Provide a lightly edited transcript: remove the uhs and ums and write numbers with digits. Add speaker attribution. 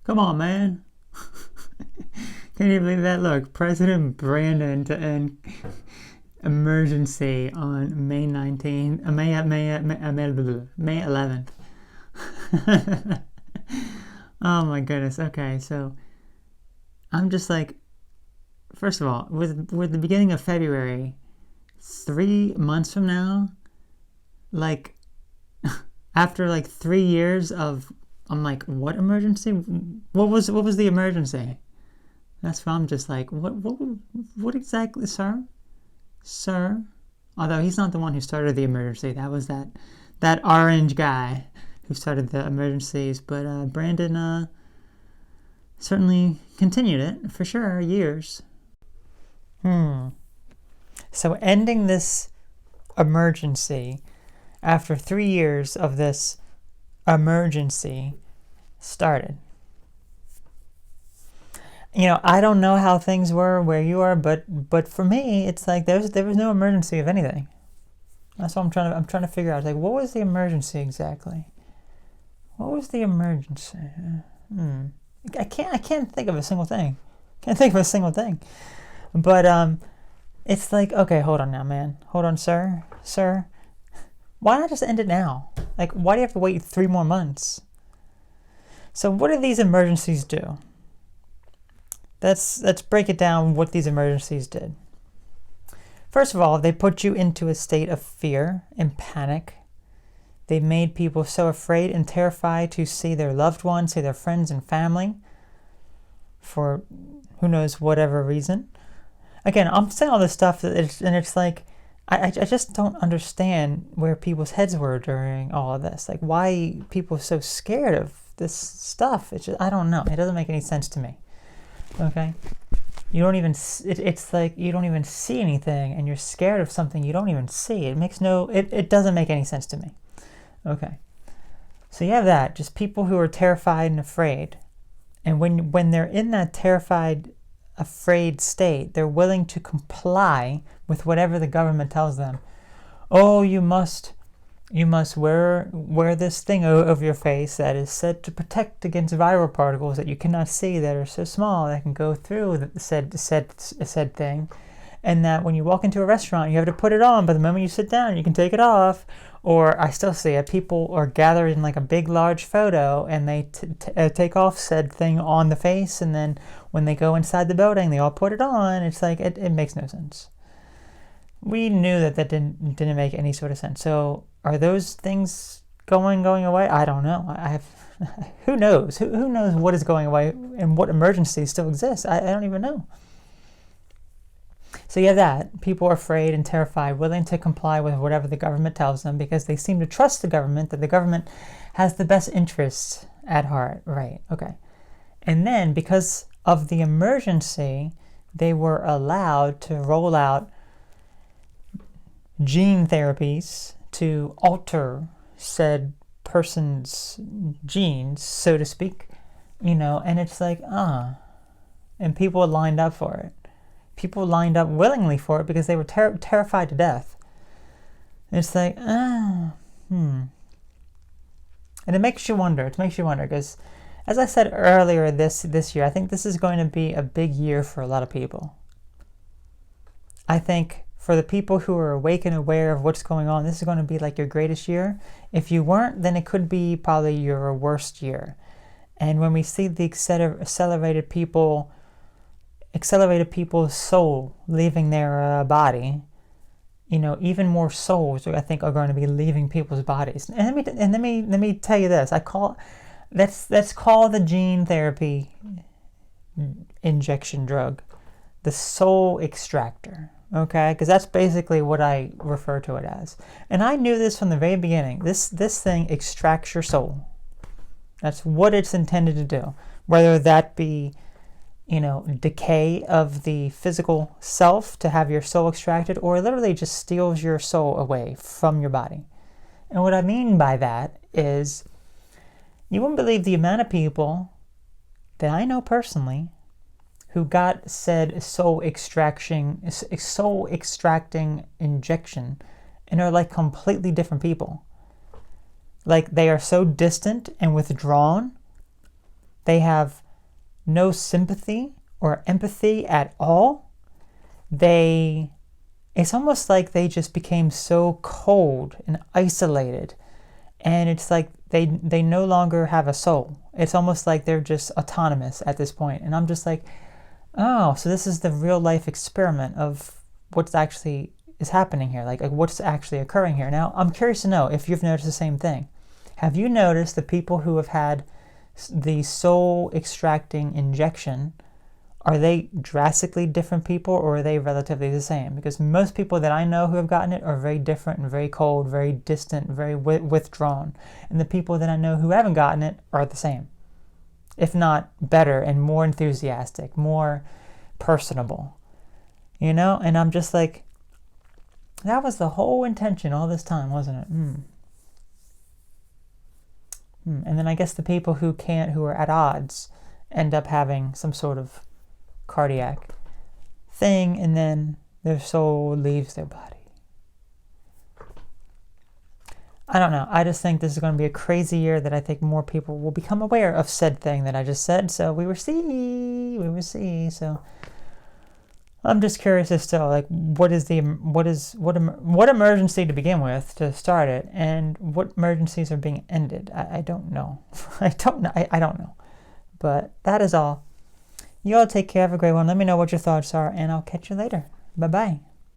Speaker 1: Come on, man. Can you believe that? Look, President Brandon to end emergency on May 19th, May 11th. Oh my goodness. Okay, so I'm just like, first of all, with the beginning of February, 3 months from now, like after like 3 years of, I'm like, what emergency? What was the emergency? That's why I'm just like, what exactly, sir? Although he's not the one who started the emergency. That was that orange guy who started the emergencies. But Brandon certainly continued it for sure, years. So ending this emergency after 3 years of this emergency started. I don't know how things were where you are, but for me, it's like there was no emergency of anything. That's what I'm trying to figure out. Like, what was the emergency exactly? What was the emergency? I can't think of a single thing. But it's like, okay, hold on now, man. Hold on, sir. Why not just end it now? Like, why do you have to wait 3 more months? So what do these emergencies do? Let's break it down what these emergencies did. First of all, they put you into a state of fear and panic. They made people so afraid and terrified to see their loved ones, see their friends and family, for who knows whatever reason. Again, I'm saying all this stuff, and it's like, I just don't understand where people's heads were during all of this. Like, why people are so scared of this stuff. I don't know. It doesn't make any sense to me. Okay? It's like you don't even see anything, and you're scared of something you don't even see. It doesn't make any sense to me. Okay. So you have that, just people who are terrified and afraid. And when they're in that terrified, afraid state, they're willing to comply with whatever the government tells them. Oh, you must wear this thing over your face that is said to protect against viral particles that you cannot see, that are so small that can go through the said thing, and that when you walk into a restaurant you have to put it on, but the moment you sit down you can take it off. Or I still see it, people are gathered in like a big large photo, and they take off said thing on the face, and then when they go inside the building they all put it on. It's like it makes no sense. We knew that didn't make any sort of sense. So are those things going away? I don't know. Who knows? Who knows what is going away and what emergencies still exist? I don't even know. So you have that. People are afraid and terrified, willing to comply with whatever the government tells them because they seem to trust the government, that the government has the best interests at heart. Right, okay. And then because of the emergency, they were allowed to roll out gene therapies to alter said person's genes, so to speak, and it's like, and people lined up for it. People lined up willingly for it because they were terrified to death. It's like, And it makes you wonder. Because, as I said earlier this year, I think this is going to be a big year for a lot of people. I think for the people who are awake and aware of what's going on, this is going to be like your greatest year. If you weren't, then it could be probably your worst year. And when we see the accelerated people's soul leaving their body, even more souls I think are going to be leaving people's bodies. And let me tell you this. Let's call the gene therapy injection drug the soul extractor. Okay, because that's basically what I refer to it as. And I knew this from the very beginning. This thing extracts your soul. That's what it's intended to do. Whether that be decay of the physical self to have your soul extracted, or literally just steals your soul away from your body. And what I mean by that is, you wouldn't believe the amount of people that I know personally who got said soul extracting injection and are like completely different people. Like they are so distant and withdrawn They have no sympathy or empathy at all. It's almost like they just became so cold and isolated, and it's like they no longer have a soul. It's almost like they're just autonomous at this point. And I'm just like, oh, so this is the real life experiment of what's actually is happening here, like what's actually occurring here. Now, I'm curious to know if you've noticed the same thing. Have you noticed the people who have had the soul extracting injection, are they drastically different people, or are they relatively the same? Because most people that I know who have gotten it are very different and very cold, very distant, very withdrawn. And the people that I know who haven't gotten it are the same, if not better and more enthusiastic, more personable. And I'm just like, that was the whole intention all this time, wasn't it? And then I guess the people who are at odds, end up having some sort of cardiac thing, and then their soul leaves their body. I don't know. I just think this is going to be a crazy year that I think more people will become aware of said thing that I just said. So we will see. So I'm just curious as to like what emergency to begin with to start it, and what emergencies are being ended. I don't know. I don't know. But that is all. You all take care. Have a great one. Let me know what your thoughts are, and I'll catch you later. Bye-bye.